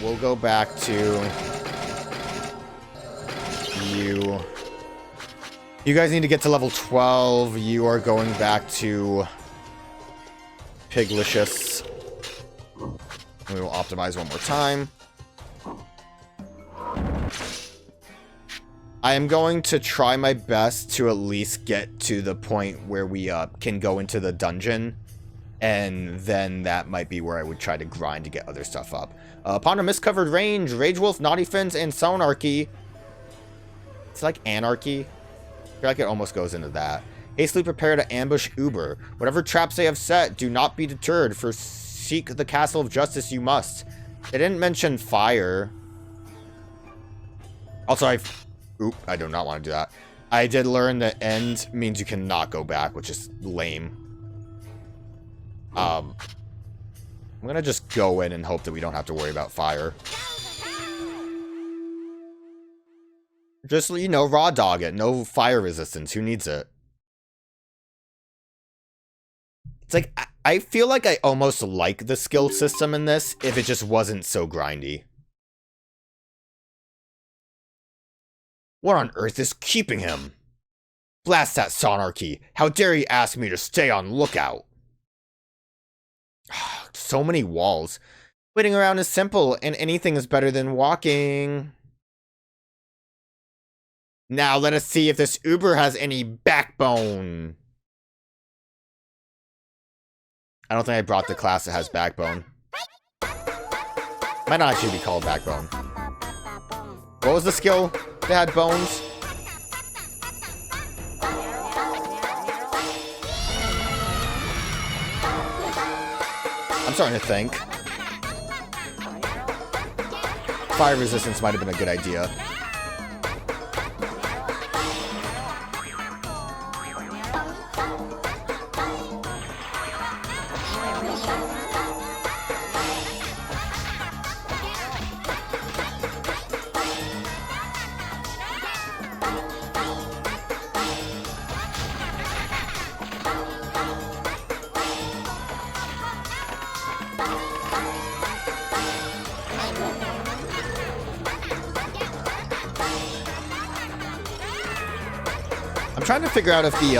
we'll go back to you. You guys need to get to level 12. You are going back to Piglicious. We will optimize one more time. I am going to try my best to at least get to the point where we can go into the dungeon. And then that might be where I would try to grind to get other stuff up. Upon a mist-covered range, Rage Wolf, Naughty Fins, and Sonarchy. It's like Anarchy. I feel like it almost goes into that. Hastily prepare to ambush Uber. Whatever traps they have set, do not be deterred, for seek the Castle of Justice you must. They didn't mention fire. Also, I do not want to do that. I did learn that end means you cannot go back, which is lame. I'm gonna just go in and hope that we don't have to worry about fire. Just, you know, raw dog it. No fire resistance. Who needs it? It's like, I feel like I almost like the skill system in this if it just wasn't so grindy. What on earth is keeping him? Blast that Sonarchy. How dare you ask me to stay on lookout? So many walls. Waiting around is simple, and anything is better than walking. Now let us see if this Uber has any backbone. I don't think I brought the class that has backbone. Might not actually be called backbone. What was the skill that had bones? I'm starting to think. Fire resistance might have been a good idea. Trying to figure out if the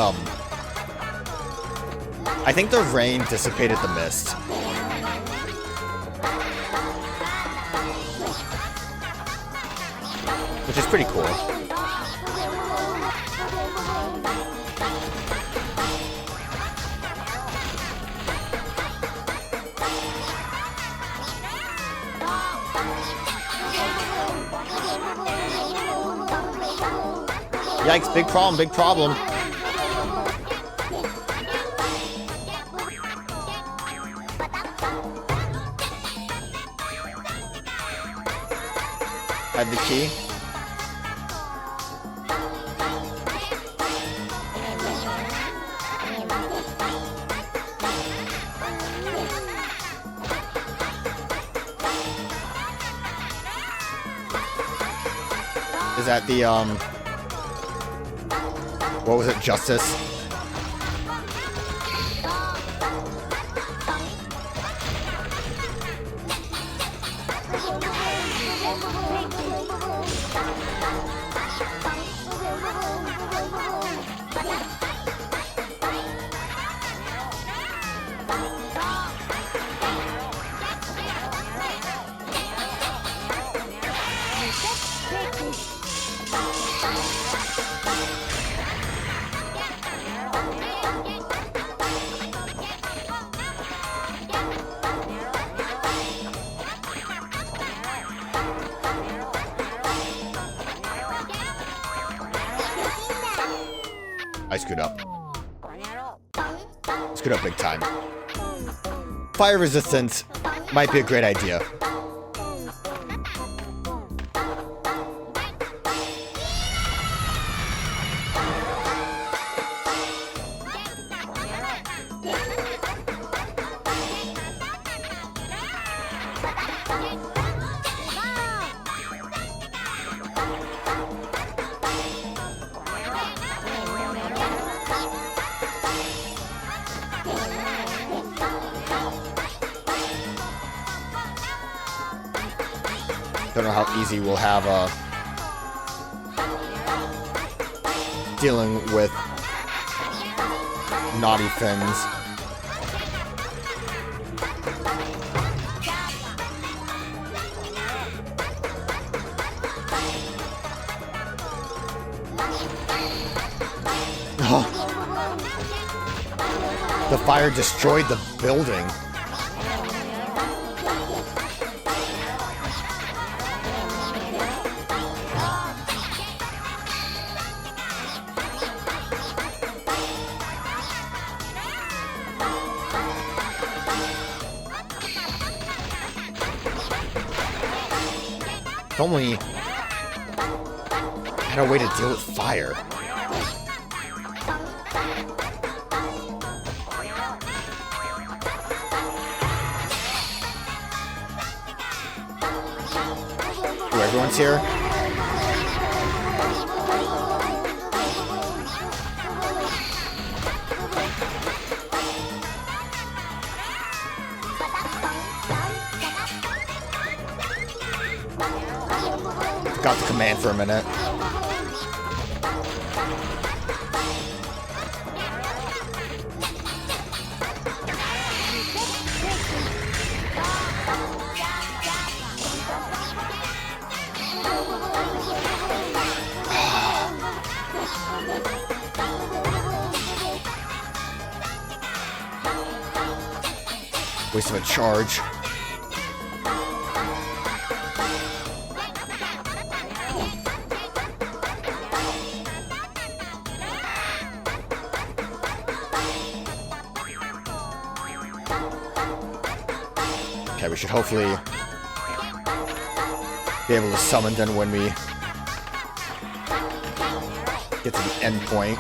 I think the rain dissipated the mist. Which is pretty cool. Yikes, big problem, big problem. Had the key. Is that the, what was it? Justice? I screwed up. Screwed up big time. Fire resistance might be a great idea. Don't know how easy we'll have dealing with naughty fins. The fire destroyed the building. If only I had a way to deal with fire. Ooh, everyone's here. Got the command for a minute. Waste of a charge. Okay, we should hopefully be able to summon them when we get to the end point.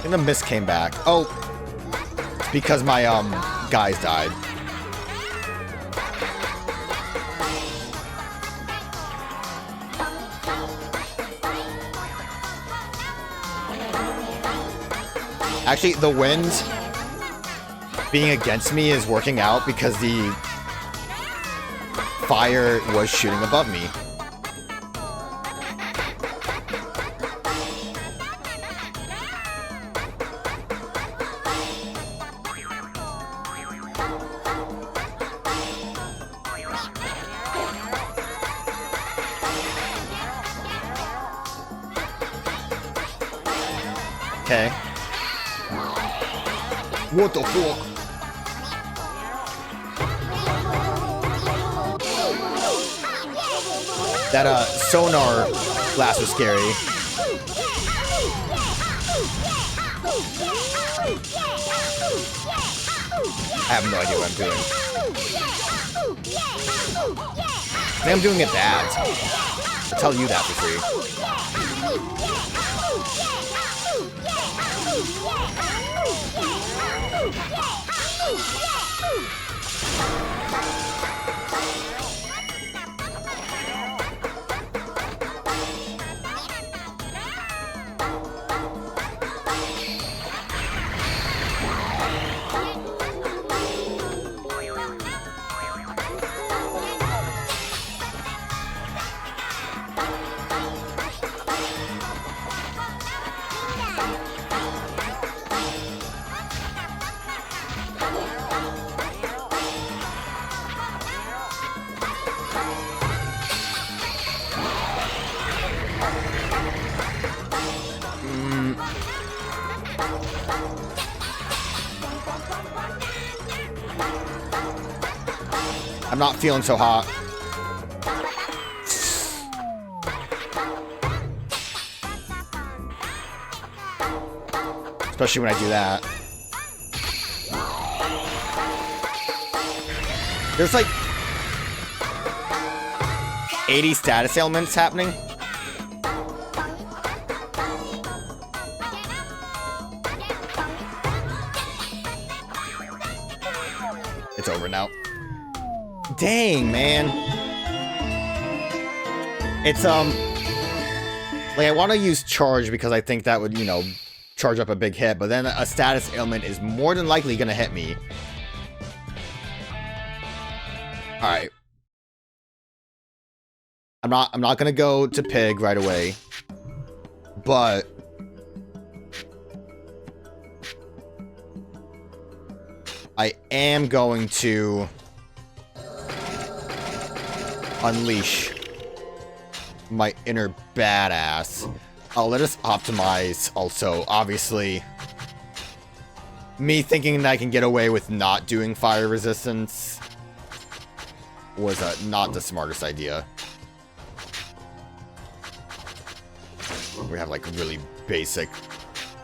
And the mist came back. Oh, it's because my guys died. Actually, the wind being against me is working out because the fire was shooting above me. Okay. What the fuck? That sonar blast was scary. I have no idea what I'm doing. I think I'm doing it bad. I'll tell you that for free. I'm not feeling so hot. Especially when I do that. There's like 80 status ailments happening. It's over now. Dang, man. It's, like, I want to use charge because I think that would, you know, charge up a big hit, but then a status ailment is more than likely gonna hit me. Alright. I'm not gonna go to Pig right away. But I am going to unleash my inner badass. Let us optimize also. Obviously, me thinking that I can get away with not doing fire resistance was not the smartest idea. We have like really basic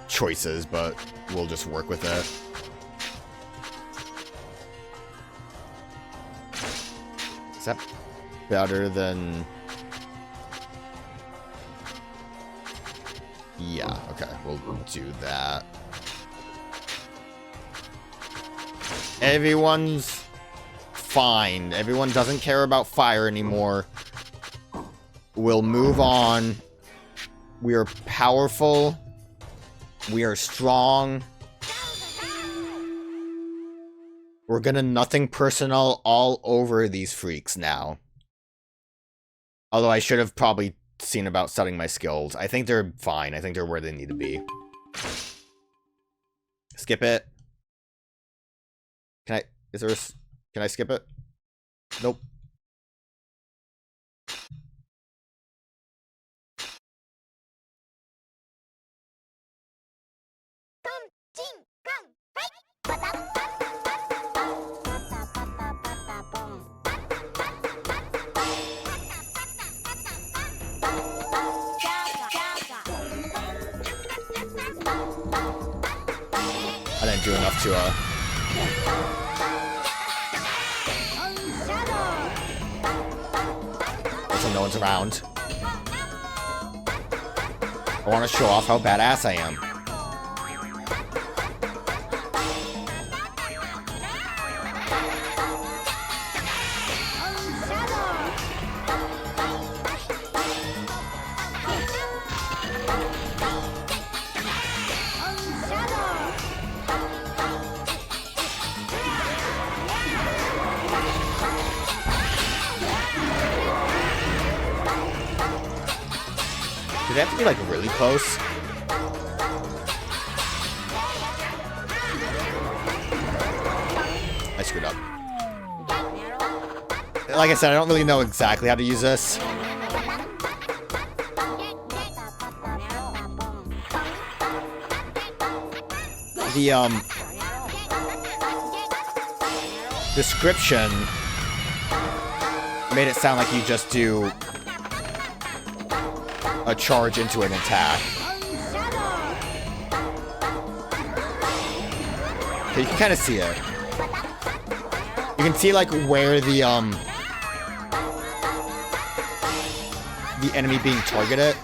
choices, but we'll just work with it. Is that better than... Yeah, okay, we'll do that. Everyone's fine. Everyone doesn't care about fire anymore. We'll move on. We are powerful. We are strong. We're gonna nothing personal all over these freaks now. Although I should have probably seen about studying my skills. I think they're fine. I think they're where they need to be. Skip it. Can I skip it? Nope. I didn't do enough to, also no one's around. I want to show off how badass I am. They have to be, like, really close. I screwed up. Like I said, I don't really know exactly how to use this. The, description made it sound like you just do a charge into an attack. Okay, you can kind of see it. You can see like where the enemy being targeted.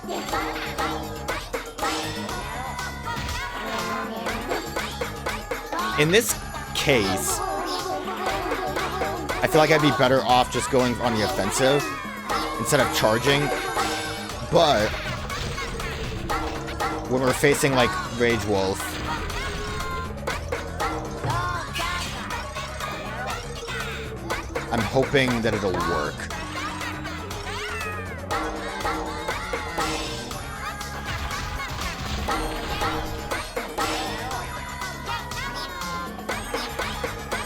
In this case, I feel like I'd be better off just going on the offensive instead of charging. But when we're facing like Rage Wolf, I'm hoping that it'll work.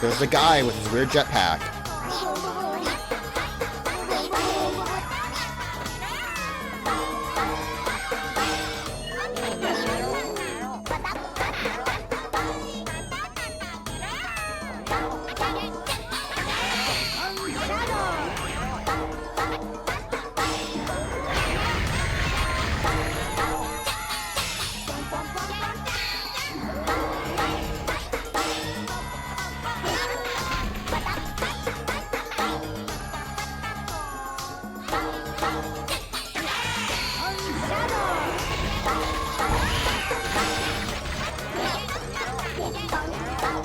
There's the guy with his weird jetpack.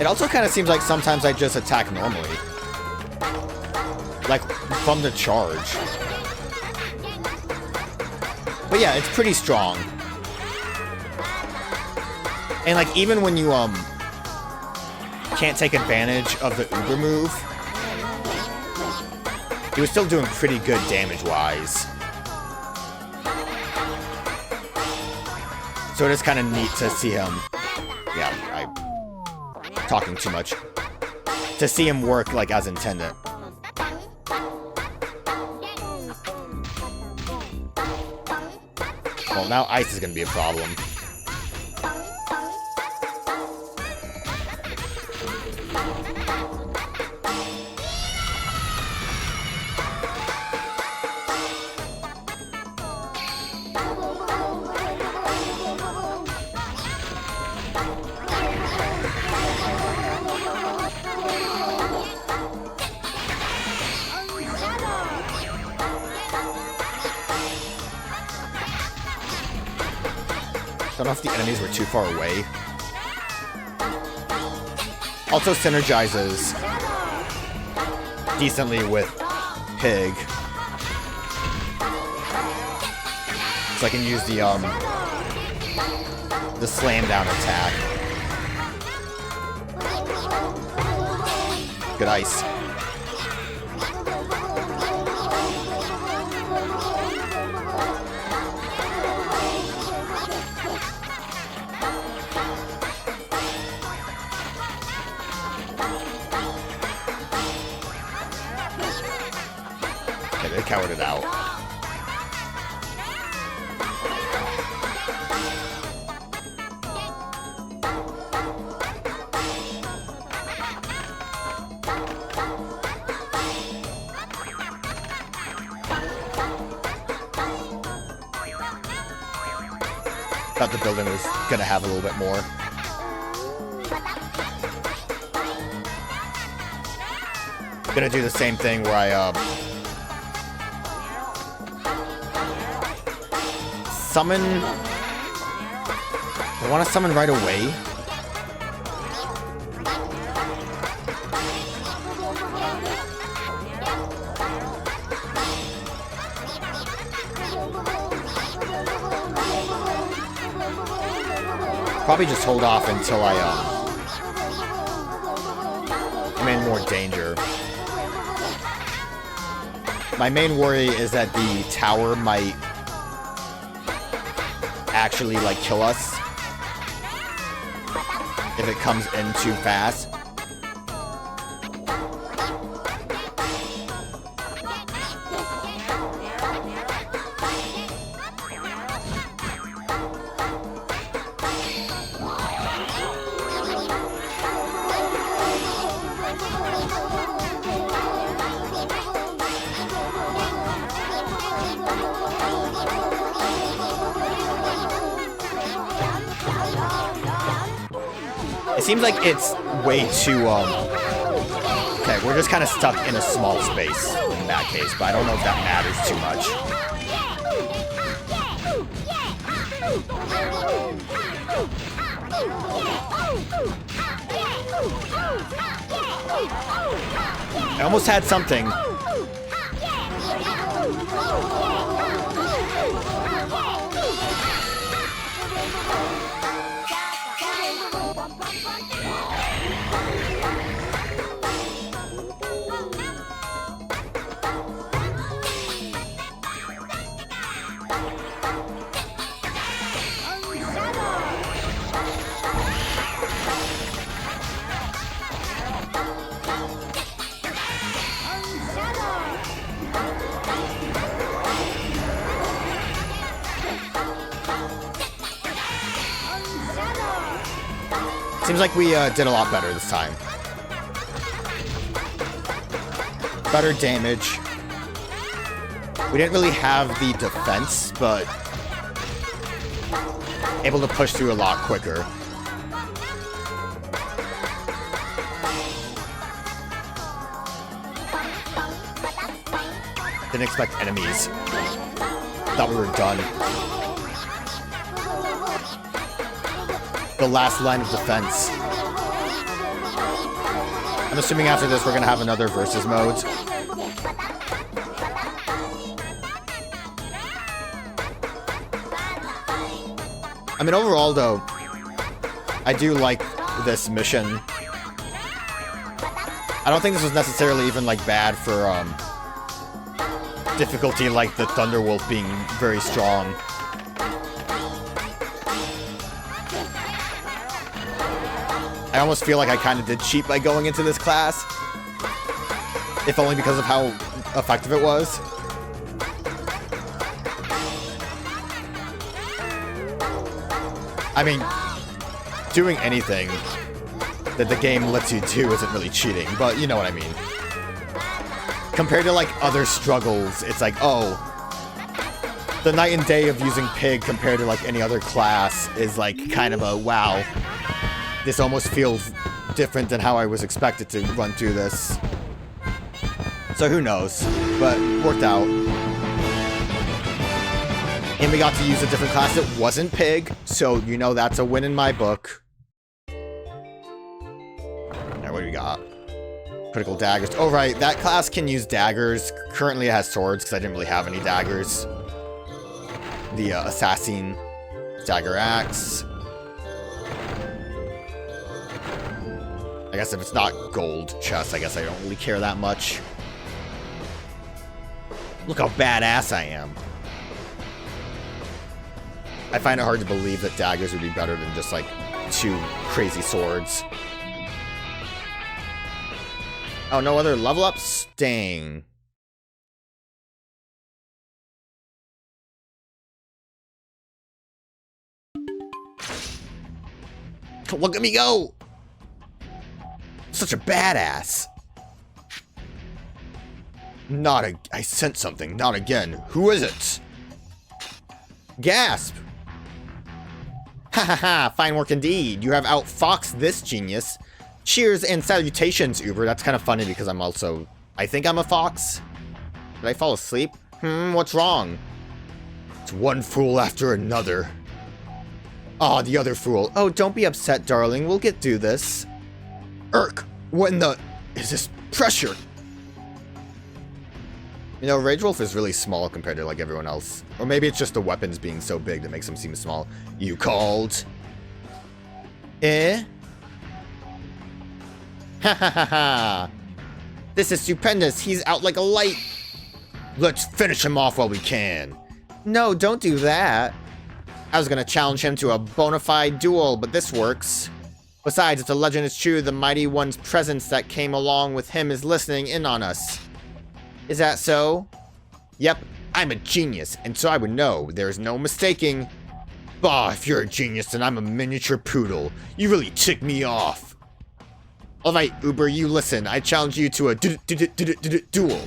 It also kind of seems like sometimes I just attack normally. Like, from the charge. But yeah, it's pretty strong. And like, even when you, can't take advantage of the Uber move, he was still doing pretty good damage-wise. So it is kind of neat to see him... Yeah, I'm talking too much. To see him work, like, as intended. Well, now ice is going to be a problem. I don't know if the enemies were too far away. Also synergizes decently with Pig. So I can use the slam down attack. Good ice. They cowered it out. Thought the building was gonna have a little bit more. Gonna do the same thing where I summon... I want to summon right away. Probably just hold off until I'm in more danger. My main worry is that the tower might actually, like, kill us if it comes in too fast. It seems like it's way too, okay, we're just kind of stuck in a small space in that case, but I don't know if that matters too much. I almost had something. Seems like we did a lot better this time. Better damage. We didn't really have the defense, but able to push through a lot quicker. Didn't expect enemies. Thought we were done. The last line of defense. I'm assuming after this we're gonna have another versus mode. I mean, overall, though, I do like this mission. I don't think this was necessarily even, like, bad for, difficulty, like the Thunderwolf being very strong. I almost feel like I kind of did cheat by going into this class. If only because of how effective it was. I mean, doing anything that the game lets you do isn't really cheating, but you know what I mean. Compared to, like, other struggles, it's like, oh, the night and day of using Pig compared to, like, any other class is, like, kind of a, wow, this almost feels different than how I was expected to run through this. So who knows, but worked out. And we got to use a different class that wasn't Pig, so you know that's a win in my book. Alright, what do we got? Critical daggers. Oh, right, that class can use daggers. Currently it has swords, because I didn't really have any daggers. The assassin dagger axe. I guess if it's not gold chest, I guess I don't really care that much. Look how badass I am. I find it hard to believe that daggers would be better than just, like, 2 crazy swords. Oh, no other level ups? Dang. Look at me go! Such a badass. I sent something. Not again. Who is it? Gasp! Ha ha ha, fine work indeed. You have outfoxed this genius. Cheers and salutations, Uber. That's kind of funny because I think I'm a fox. Did I fall asleep? What's wrong? It's one fool after another. Ah, the other fool. Oh, don't be upset, darling. We'll get through this. Irk, what in the... is this pressure? You know, Rage Wolf is really small compared to, like, everyone else. Or maybe it's just the weapons being so big that makes him seem small. You called? Eh? Ha ha ha ha! This is stupendous! He's out like a light! Let's finish him off while we can! No, don't do that! I was gonna challenge him to a bona fide duel, but this works. Besides, if the legend is true, the mighty one's presence that came along with him is listening in on us. Is that so? Yep, I'm a genius, and so I would know. There's no mistaking. Bah, if you're a genius, then I'm a miniature poodle. You really tick me off. Alright, Uber, you listen. I challenge you to a duel.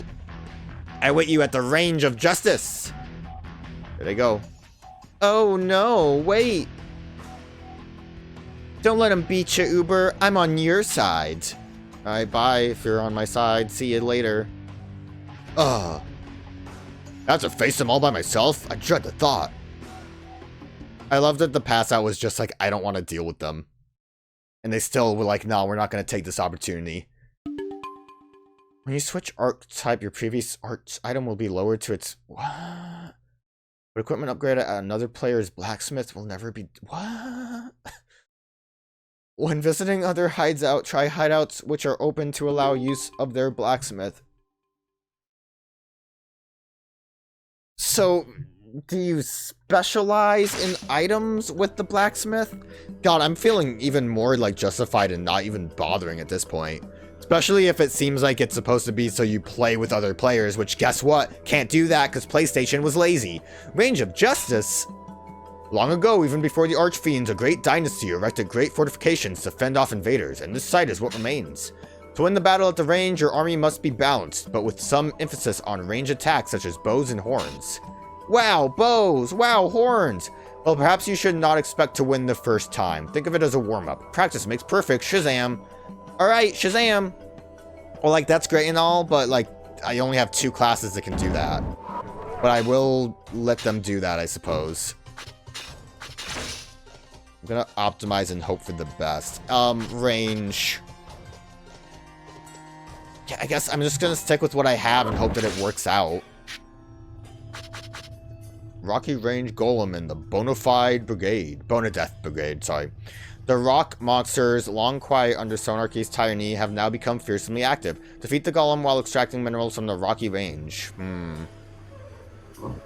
I wait you at the range of justice. There they go. Oh no, wait. Don't let him beat you, Uber. I'm on your side. Alright, bye. If you're on my side, see you later. I have to face them all by myself? I dread the thought. I love that the pass out was just like, I don't want to deal with them. And they still were like, no, we're not going to take this opportunity. When you switch archetype, your previous art item will be lowered to its... What? But equipment upgrade at another player's blacksmith will never be... What? When visiting other hideouts, try hideouts which are open to allow use of their blacksmith. So, do you specialize in items with the blacksmith? God, I'm feeling even more, like, justified in not even bothering at this point. Especially if it seems like it's supposed to be so you play with other players, which, guess what? Can't do that because PlayStation was lazy. Range of Justice? Long ago, even before the Archfiends, a great dynasty erected great fortifications to fend off invaders, and this site is what remains. To win the battle at the range, your army must be balanced, but with some emphasis on range attacks such as bows and horns. Wow, bows! Wow, horns! Well, perhaps you should not expect to win the first time. Think of it as a warm-up. Practice makes perfect, Shazam! Alright, Shazam! Well, like, that's great and all, but, like, I only have 2 classes that can do that. But I will let them do that, I suppose. I'm gonna optimize and hope for the best. Range... I guess I'm just gonna stick with what I have and hope that it works out. Rocky Range Golem and the Bonafide Brigade. Bonadeath Brigade, sorry. The rock monsters, long quiet under Sonarchy's tyranny, have now become fearsomely active. Defeat the golem while extracting minerals from the Rocky Range.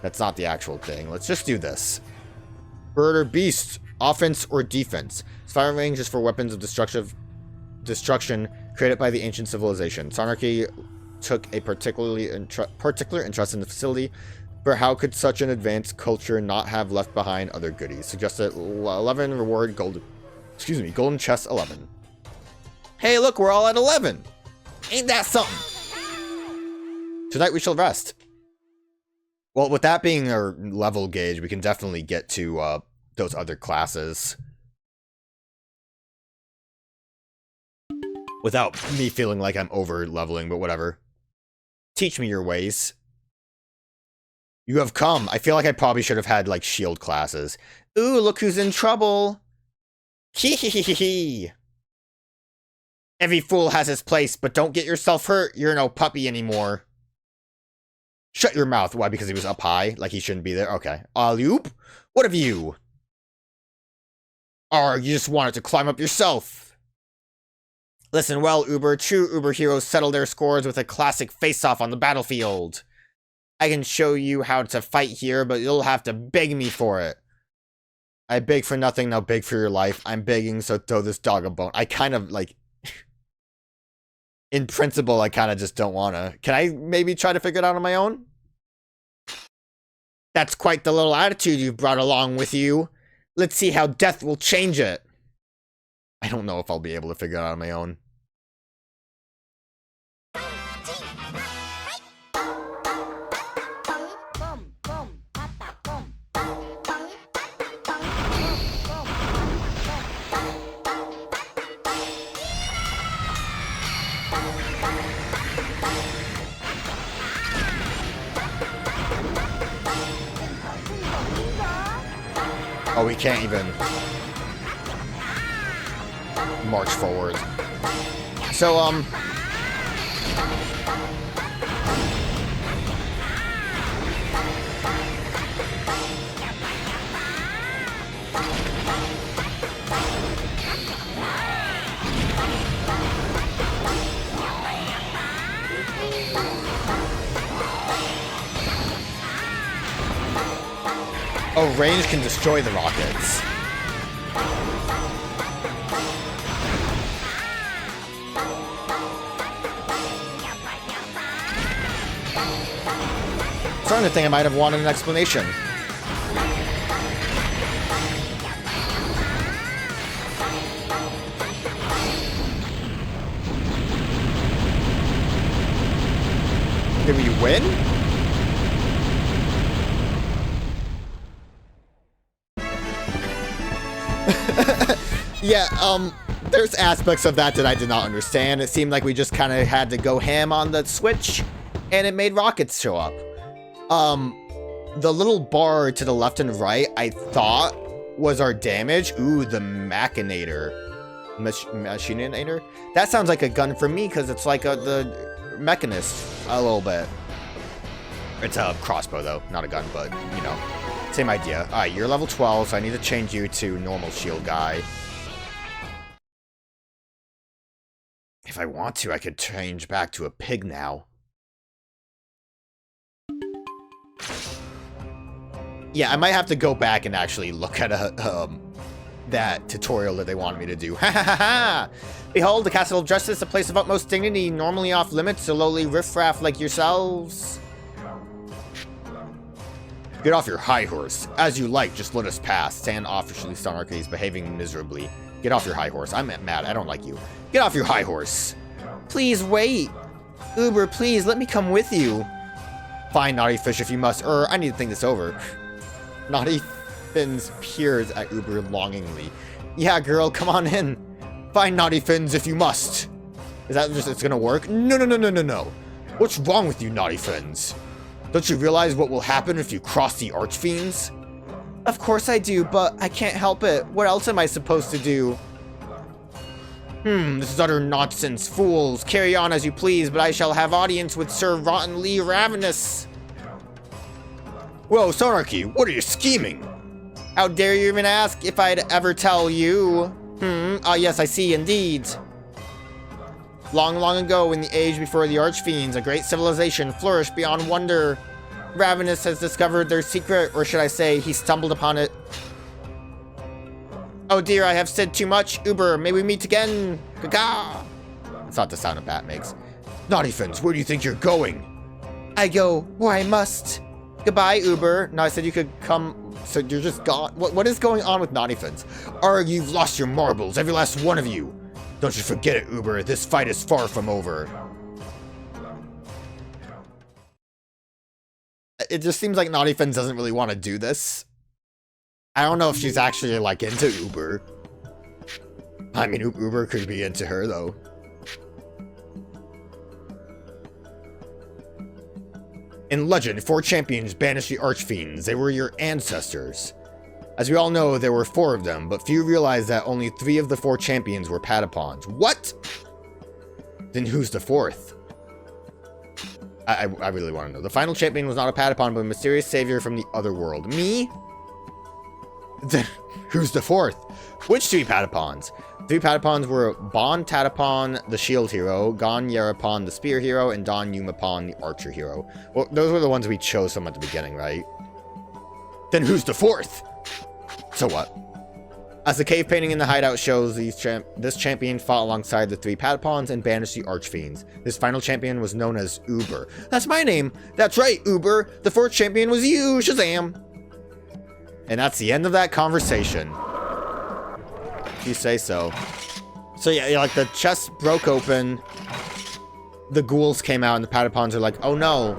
That's not the actual thing. Let's just do this. Bird or beast, offense or defense. Fire range is for weapons of destruction created by the ancient civilization. Sonarchy took a particular interest in the facility, but how could such an advanced culture not have left behind other goodies? Suggested 11 reward golden chest 11. Hey, look, we're all at 11. Ain't that something? Tonight we shall rest. Well, with that being our level gauge, we can definitely get to those other classes without me feeling like I'm over leveling, but whatever. Teach me your ways. You have come. I feel like I probably should have had, like, shield classes. Ooh, look who's in trouble. Hee. Every fool has his place, but don't get yourself hurt. You're no puppy anymore. Shut your mouth. Why? Because he was up high? Like he shouldn't be there? Okay. Alley-oop? What of you? Or you just wanted to climb up yourself? Listen well, Uber. True Uber heroes settle their scores with a classic face-off on the battlefield. I can show you how to fight here, but you'll have to beg me for it. I beg for nothing, now beg for your life. I'm begging, so throw this dog a bone. I kind of, like... in principle, I kind of just don't want to. Can I maybe try to figure it out on my own? That's quite the little attitude you've brought along with you. Let's see how death will change it. I don't know if I'll be able to figure it out on my own. Oh, we can't even march forward. So, oh, range can destroy the rockets. Starting to think I might have wanted an explanation. Did we win? Yeah, there's aspects of that I did not understand. It seemed like we just kind of had to go ham on the switch, and it made rockets show up. The little bar to the left and right, I thought was our damage. Ooh, the Machinator. Machinator? That sounds like a gun for me, because it's like the Mechanist, a little bit. It's a crossbow, though, not a gun, but, you know, same idea. Alright, you're level 12, so I need to change you to normal shield guy. If I want to, I could change back to a pig now. Yeah, I might have to go back and actually look at that tutorial that they wanted me to do. Ha ha ha ha! Behold, the Castle of Justice, a place of utmost dignity, normally off limits to lowly riffraff like yourselves. Get off your high horse. As you like, just let us pass. Sand officially Sonarchy is behaving miserably. Get off your high horse. I'm mad. I don't like you. Get off your high horse. Please wait. Uber, please, let me come with you. Fine, Naughty Fish, if you must. I need to think this over. Naughty Fins peers at Uber longingly. Yeah, girl, come on in. Fine, Naughty Fins, if you must. Is that just, it's gonna work? No, no, no, no, no, no. What's wrong with you, Naughty Fins? Don't you realize what will happen if you cross the Archfiends? Of course I do, but I can't help it. What else am I supposed to do? This is utter nonsense. Fools, carry on as you please, but I shall have audience with Sir Rotten Lee Ravenous. Whoa, Sonarchy, what are you scheming? How dare you even ask if I'd ever tell you? Yes, I see, indeed. Long, long ago, in the age before the Archfiends, a great civilization flourished beyond wonder. Ravenous has discovered their secret, or should I say, he stumbled upon it. Oh dear, I have said too much. Uber, may we meet again? Gaga! That's not the sound a bat makes. Naughtyfins, where do you think you're going? I go where I must. Goodbye, Uber. No, I said you could come, so you're just gone. What is going on with Naughtyfins? Arg, you've lost your marbles, every last one of you. Don't you forget it, Uber. This fight is far from over. It just seems like Naughtyfins doesn't really want to do this. I don't know if she's actually, like, into Uber. I mean, Uber could be into her, though. In legend, 4 champions banished the Archfiends. They were your ancestors. As we all know, there were 4 of them, but few realize that only 3 of the 4 champions were Patapons. What? Then who's the 4th? I really want to know. The final champion was not a Patapon, but a mysterious savior from the other world. Me? Then who's the 4th? Which 3 Patapons? 3 Patapons were Bon Tatapon, the shield hero, Gon Yarapon, the spear hero, and Don Yumapon, the archer hero. Well, those were the ones we chose from at the beginning, right? Then who's the 4th? So what? As the cave painting in the hideout shows, this champion fought alongside the 3 Patapons and banished the Archfiends. This final champion was known as Uber. That's my name! That's right, Uber! The 4th champion was you, Shazam! And that's the end of that conversation. If you say so. So yeah, like the chest broke open, the ghouls came out, and the Patapons are like, oh no.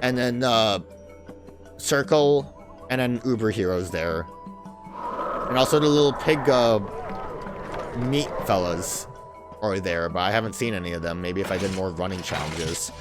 And then, Circle, and then Uberhero's there. And also the little pig, meat fellas are there, but I haven't seen any of them. Maybe if I did more running challenges.